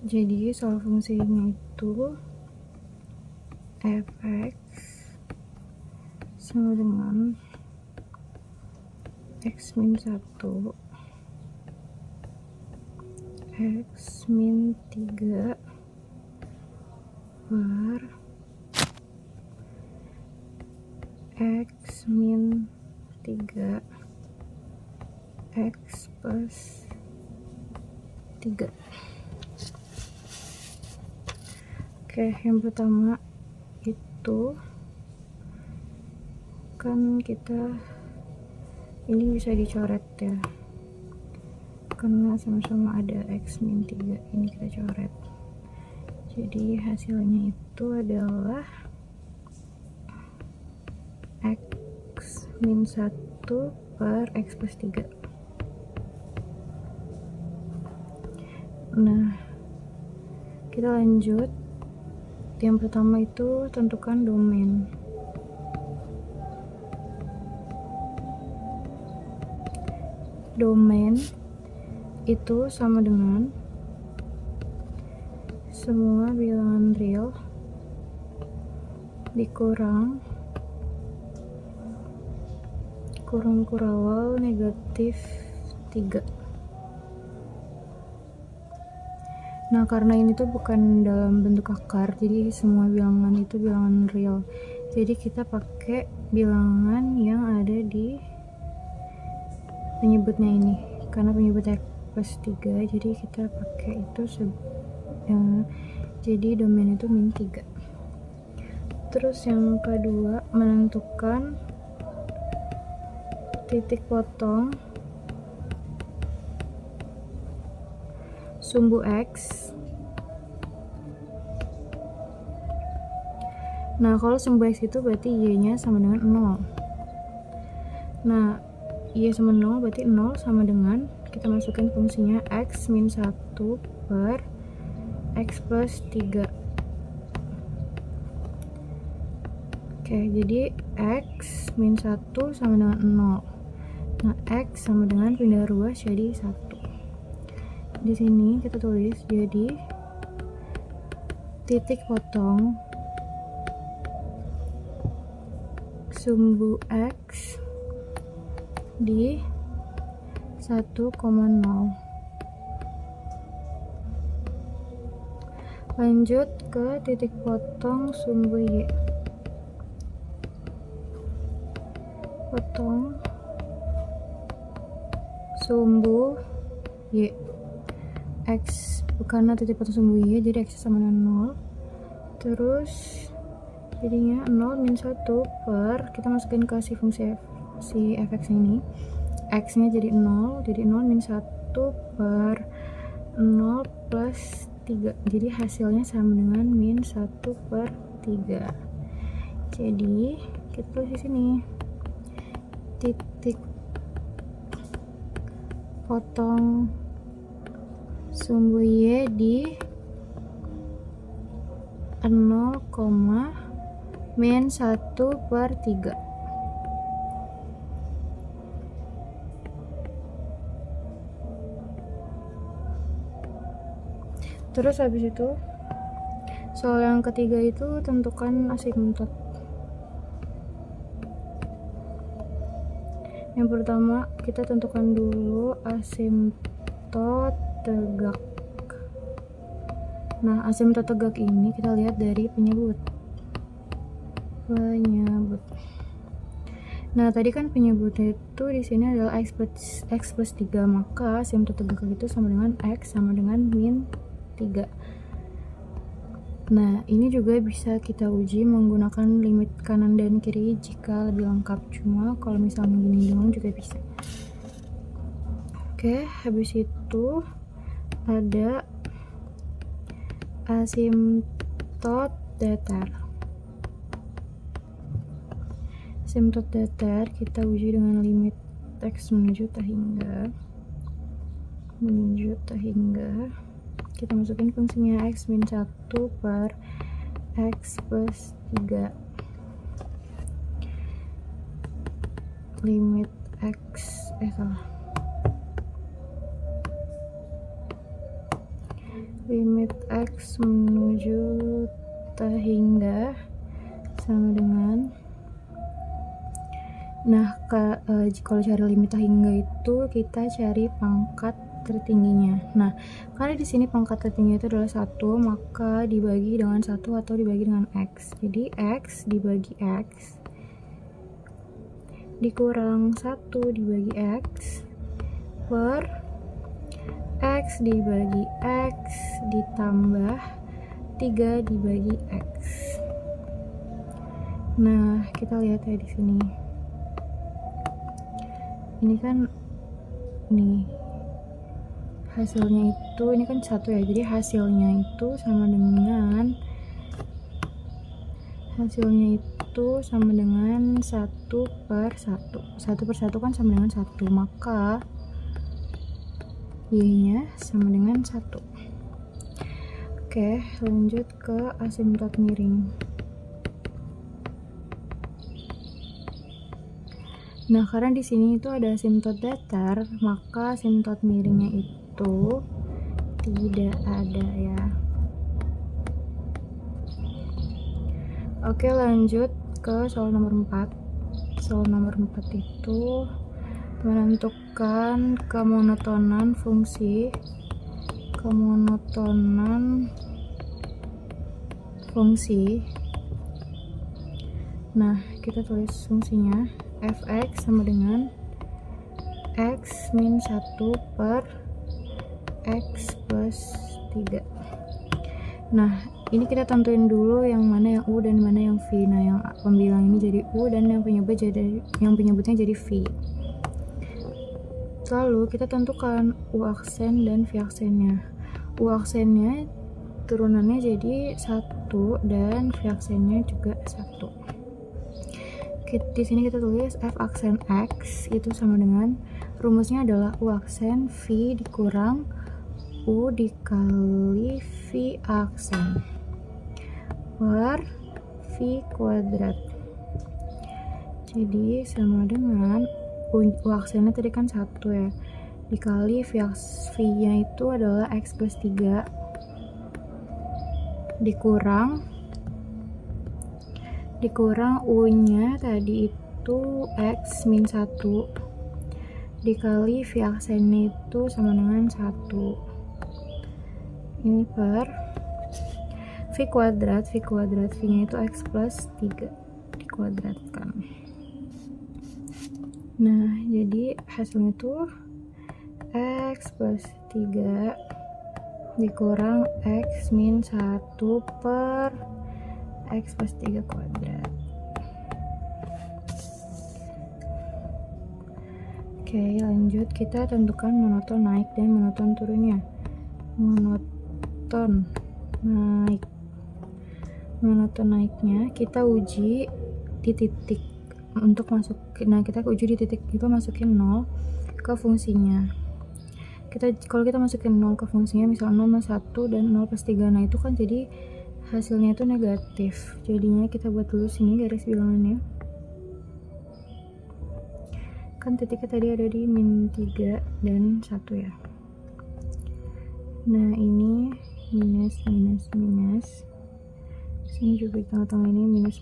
Jadi soal fungsinya itu fx sama dengan x min 1 x min 3 per x min 3 x plus 3. Oke, yang pertama itu kan kita ini bisa dicoret ya, karena sama-sama ada x min 3, ini kita coret. Jadi hasilnya itu adalah x min 1 per x plus 3. Nah, kita lanjut. Yang pertama itu tentukan domain. Domain itu sama dengan semua bilangan real dikurang kurawal negatif 3. Nah, karena ini tuh bukan dalam bentuk akar, jadi semua bilangan itu bilangan real. Jadi kita pakai bilangan yang ada di penyebutnya ini. Karena penyebut x plus 3, jadi kita pakai itu jadi domain itu min 3. Terus yang kedua, menentukan titik potong sumbu x. Nah, kalau sumbu x itu berarti y-nya sama dengan 0. Nah, y sama 0 berarti 0 sama dengan, kita masukkan fungsinya x min 1 per x plus 3. Oke, jadi x min 1 sama dengan 0. Nah, x sama dengan pindah ruas jadi 1. Di sini kita tulis jadi titik potong sumbu x di 1,0. Lanjut ke titik potong sumbu y. Potong sumbu y. X, karena titik potong sumbu y, jadi x sama dengan 0. Terus jadinya 0 min 1 per, kita masukin ke si fungsi si fx ini, x nya jadi 0, jadi 0 min 1 per 0 plus 3, jadi hasilnya sama dengan min 1 per 3. Jadi kita tulis di sini titik potong sumbu y di 0, min 1 per 3. Terus habis itu soal yang ketiga itu tentukan asimtot. Yang pertama kita tentukan dulu asimtot tegak. Nah, asimtot tegak ini kita lihat dari penyebut. Nah, tadi kan penyebutnya itu di sini adalah x plus 3, maka asimtot tegak itu sama dengan x sama dengan min 3. Nah, ini juga bisa kita uji menggunakan limit kanan dan kiri jika lebih lengkap. Cuma kalau misalnya gini doang juga bisa. Oke, habis itu ada asimtot datar. Asimtot datar kita uji dengan limit x menuju tak hingga kita masukin fungsinya x min 1 per x plus 3. Limit x limit X menuju tak hingga sama dengan, nah kalau cari limit tak hingga itu kita cari pangkat tertingginya. Nah, karena di sini pangkat tertinggi itu adalah 1, maka dibagi dengan 1 atau dibagi dengan X. Jadi X dibagi X dikurang 1 dibagi X per X dibagi X ditambah 3 dibagi X. Nah, kita lihat ya di sini. Ini kan nih hasilnya itu, ini kan 1 ya, jadi hasilnya itu sama dengan 1 per 1. 1 per 1 kan sama dengan 1, maka Y-nya sama dengan 1. Oke, lanjut ke asimtot miring. Nah, karena di sini itu ada asimtot datar, maka asimtot miringnya itu tidak ada ya. Oke, lanjut ke soal nomor 4. Soal nomor 4 itu menentukan kemonotonan fungsi. Nah, kita tulis fungsinya fx sama dengan x min 1 per x plus 3. Nah, ini kita tentuin dulu yang mana yang U dan mana yang V. Nah, yang pembilang ini jadi U dan yang penyebutnya jadi V. Lalu kita tentukan U aksen dan V aksennya. U aksennya turunannya jadi 1 dan V aksennya juga 1. Di sini kita tulis F aksen X itu sama dengan, rumusnya adalah U aksen V dikurang U dikali V aksen per V kuadrat. Jadi sama dengan U aksennya tadi kan 1 ya, dikali V-nya itu adalah X plus 3 dikurang U-nya tadi itu X min 1 dikali V aksennya itu sama dengan 1. Ini per V kuadrat, V-nya itu X plus 3 dikuadratkan. Nah, jadi hasilnya itu X plus 3 dikurang X min 1 per X plus 3 kuadrat. Oke, lanjut kita tentukan monoton naik dan monoton turunnya. Monoton naiknya kita uji di titik untuk masuk. Nah, kita uji di titik itu masukin 0 ke fungsinya. Kalau kita masukin 0 ke fungsinya, misal 0 plus 1 dan 0 plus 3, nah itu kan jadi hasilnya itu negatif. Jadinya kita buat dulu sini garis bilangannya. Kan titiknya tadi ada di min 3 dan 1 ya. Nah, ini minus. Sini juga di tengah-tengah ini minus.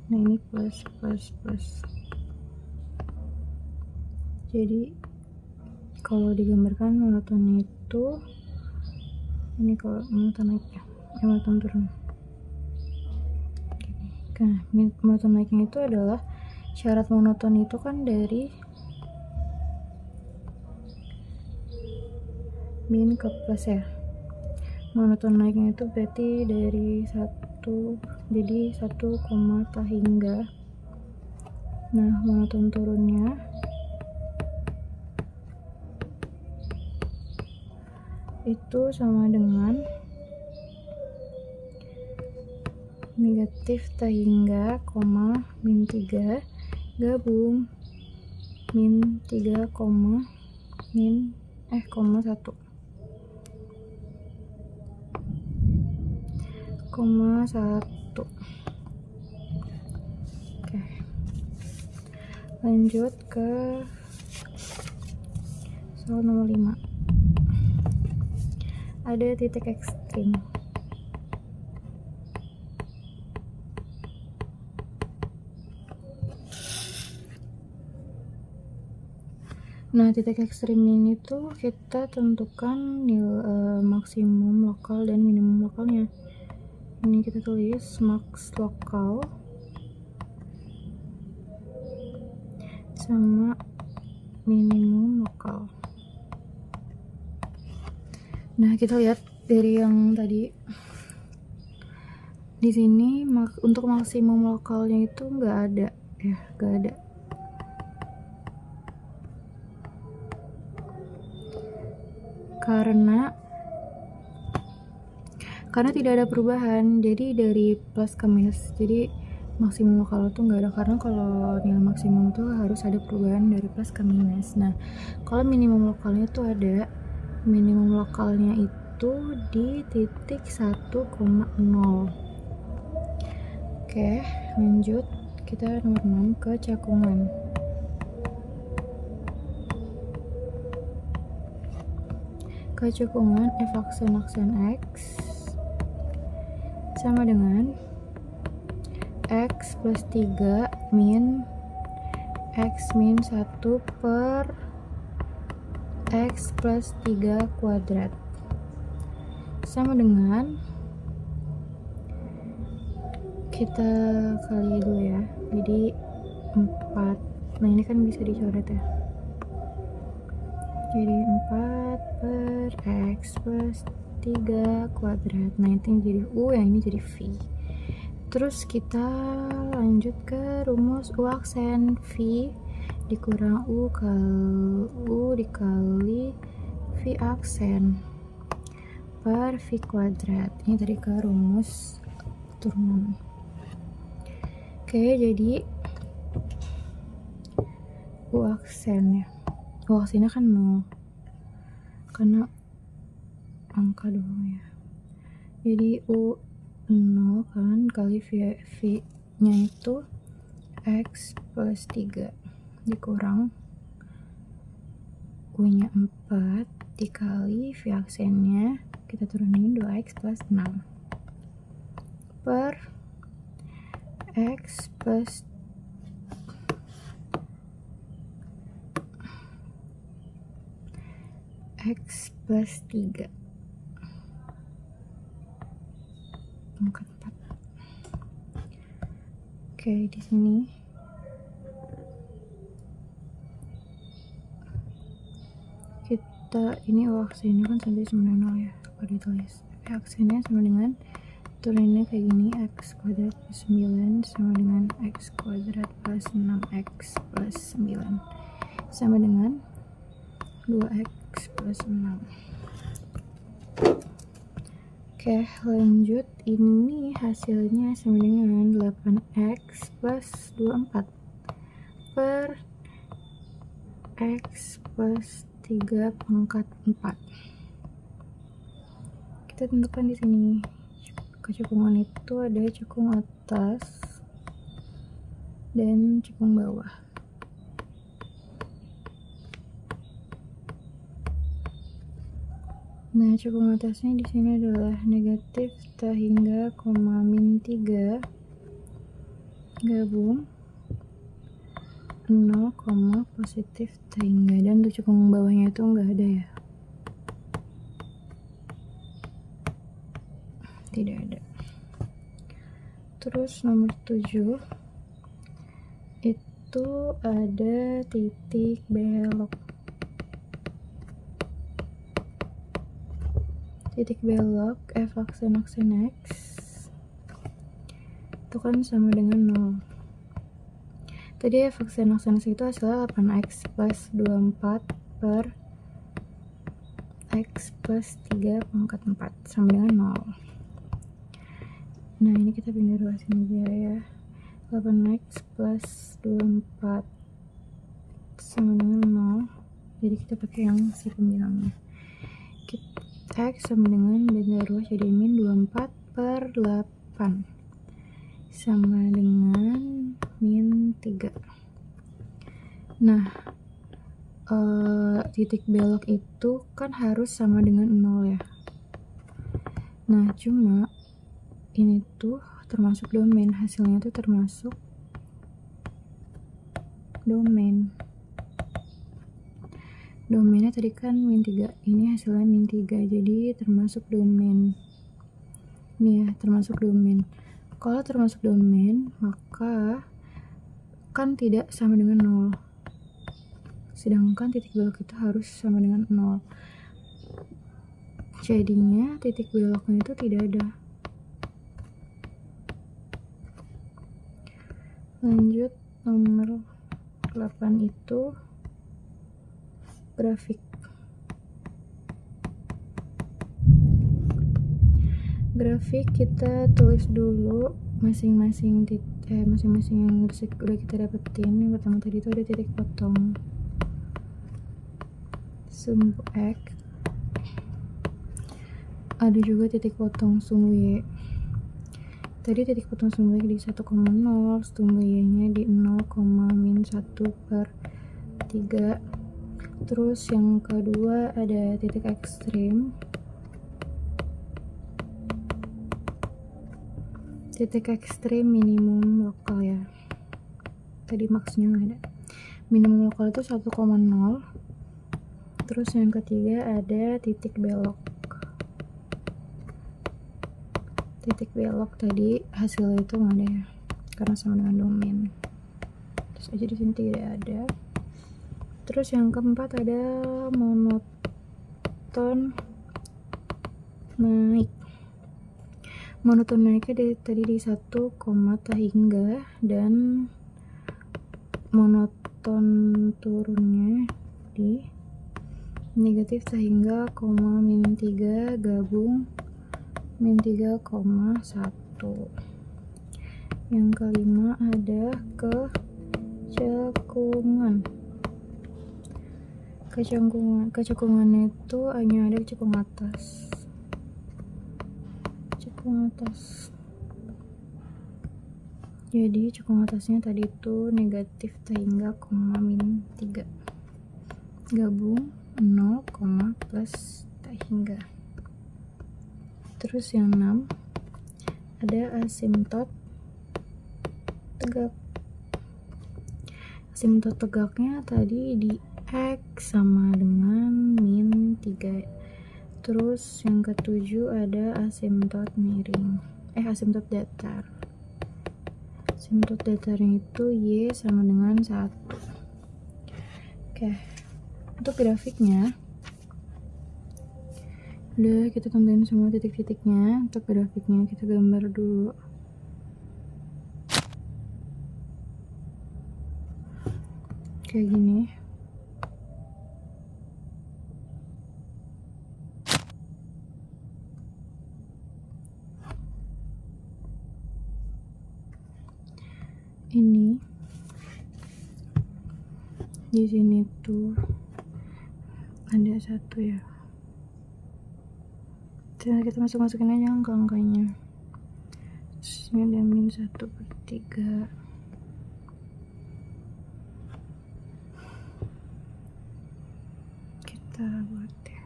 Nah, ini plus. Jadi kalau digambarkan monotonnya itu ini, kalau monoton naik ya, monoton turun. Nah, monoton naiknya itu adalah syarat monoton itu kan dari min ke plus ya. Monoton naiknya itu berarti dari 1, jadi 1, tak hingga. Nah, monoton turunnya itu sama dengan negatif tak hingga, min 3 gabung min 3, 1,1. Oke, lanjut ke soal nomor 5. ada titik ekstrim. Nah, titik ekstrim ini tuh kita tentukan maksimum lokal dan minimum lokalnya. Ini kita tulis max lokal sama minimum lokal. Nah, kita lihat dari yang tadi. Di sini untuk maksimum lokalnya itu nggak ada ya, nggak ada. Karena tidak ada perubahan, jadi dari plus ke minus, jadi maksimum lokal itu nggak ada, karena kalau nilai maksimum itu harus ada perubahan dari plus ke minus. Nah, kalau minimum lokalnya itu ada, minimum lokalnya itu di titik 1,0. Oke, lanjut, kita nomor 6 ke cakungan. Kecakungan f aksen x sama dengan x plus 3 min x min 1 per x plus 3 kuadrat sama dengan, kita kali dulu ya, jadi 4. Nah, ini kan bisa dicoret ya, jadi 4 per x plus 3 kuadrat. Nah, itu jadi U, yang ini jadi V. Terus kita lanjut ke rumus U aksen. V dikurang U dikali V aksen per V kuadrat. Ini tadi ke rumus turunan. Oke, jadi U aksen ya, U aksennya kan 0 karena angka doang ya, jadi U 0 kan kali V nya itu x plus 3 dikurang U nya 4 dikali V aksennya kita turunin 2x plus 6 per x plus 3 angka 4. Oke, di sini kita ini aksennya kan sampai 9 ya, kalau ditulis aksennya sama dengan turuninnya kayak gini, x kuadrat plus 9 sama dengan x kuadrat plus 6x plus 9 sama dengan 2x plus 6. Oke, lanjut, ini hasilnya sama dengan 8x plus 24 per x plus 3 pangkat 4. Kita tentukan di sini kecakungan itu ada cekung atas dan cekung bawah. Nah, cekung atasnya di sini adalah negatif t hingga koma min 3 gabung 0, positif t hingga, dan untuk cekung bawahnya itu enggak ada ya, tidak ada. Terus nomor 7 itu ada titik belok. Titik belok f aksen x itu kan sama dengan 0. Tadi f aksen x itu hasilnya 8x plus 24 per x plus 3 pangkat 4 sama dengan 0. Nah, ini kita pindah ruas ini aja ya, 8x plus 24 sama dengan 0, jadi kita pakai yang si pembilangnya. X sama dengan benda ruas jadi min 24 per 8 sama dengan min 3. Nah, titik belok itu kan harus sama dengan 0 ya, Nah cuma ini tuh termasuk domain, hasilnya tuh termasuk domain. Domainnya tadi kan -3, ini hasilnya -3, jadi termasuk domain. Nih ya, termasuk domain. Kalau termasuk domain, maka kan tidak sama dengan 0. Sedangkan titik belok itu harus sama dengan 0. Jadinya titik beloknya itu tidak ada. Lanjut nomor 8 itu grafik. Grafik kita tulis dulu masing-masing yang udah kita dapetin. Yang pertama tadi itu ada titik potong sumbu X, ada juga titik potong sumbu Y. Tadi titik potong sumbu Y di 1,0, sumbu Y nya di 0,-1/3. Terus yang kedua ada titik ekstrim, minimum lokal ya, tadi maksudnya nggak ada. Minimum lokal itu 1,0. Terus yang ketiga ada titik belok. Titik belok tadi hasilnya itu nggak ada ya, karena sama dengan domain. Terus aja di sini tidak ada. Terus yang keempat ada monoton naik. Monoton naiknya tadi di 1, hingga, dan monoton turunnya di negatif hingga, -3 gabung -3,1. Yang kelima ada kecekungannya itu hanya ada cekung atas. Jadi cekung atasnya tadi itu negatif hingga, -3 gabung 0, plus hingga. Terus yang 6 ada asimtot tegak. Asimtot tegaknya tadi di X sama dengan -3. Terus yang ketujuh ada asimtot miring, asimtot datar. Asimtot datarnya itu Y sama dengan 1. Oke, untuk grafiknya udah kita tentuin semua titik-titiknya. Untuk grafiknya kita gambar dulu. Kayak gini. Ini di sini tuh ada 1 ya. Kita masukin aja angka-angkanya. Terus ini ada -1/3. Kita buat ya.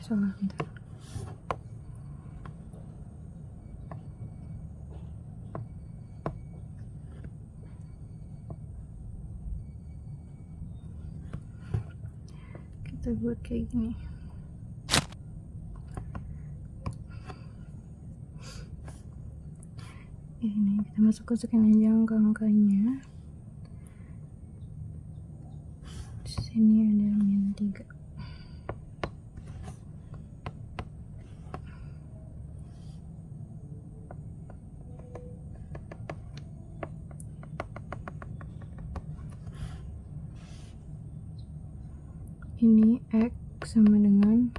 Salah, bentar. Kita buat kayak gini. Ini kita masukin aja angka-angkanya. Di sini ada -3. Ini X sama dengan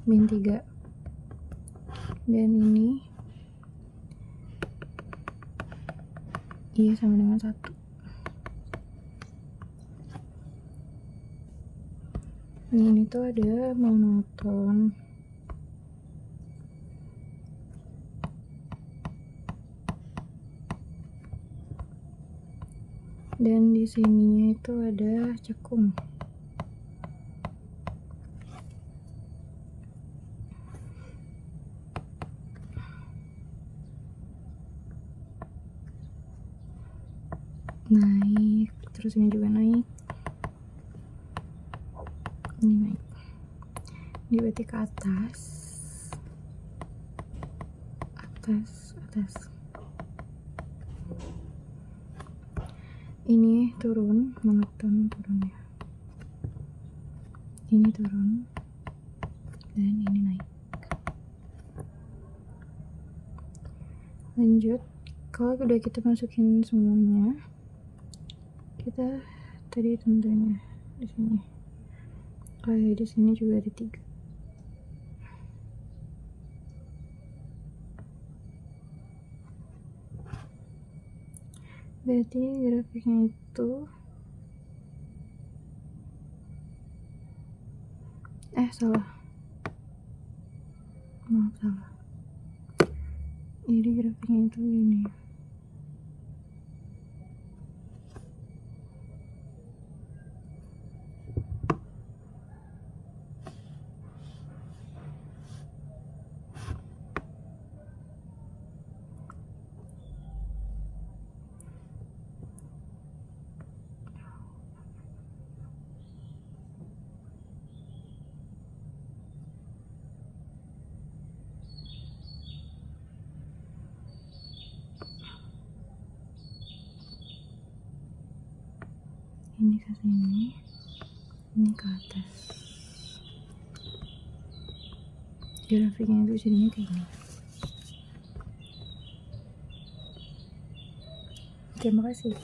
-3, dan ini Y sama dengan 1. Ini tuh ada monoton, dan di sininya itu ada cekung. Naik, terus ini juga naik, ini naik, ini berarti ke atas, atas. Ini turun, monoton turun ya. Ini turun dan ini naik. Lanjut, kalau udah kita masukin semuanya, kita tadi tentunya di sini. Oh ya, di sini juga ada 3. Berarti grafiknya itu salah. Maaf, salah. Jadi grafiknya itu gini. Ini ke sini, ini ke atas. Grafiknya itu jadinya kayak gini. Terima kasih.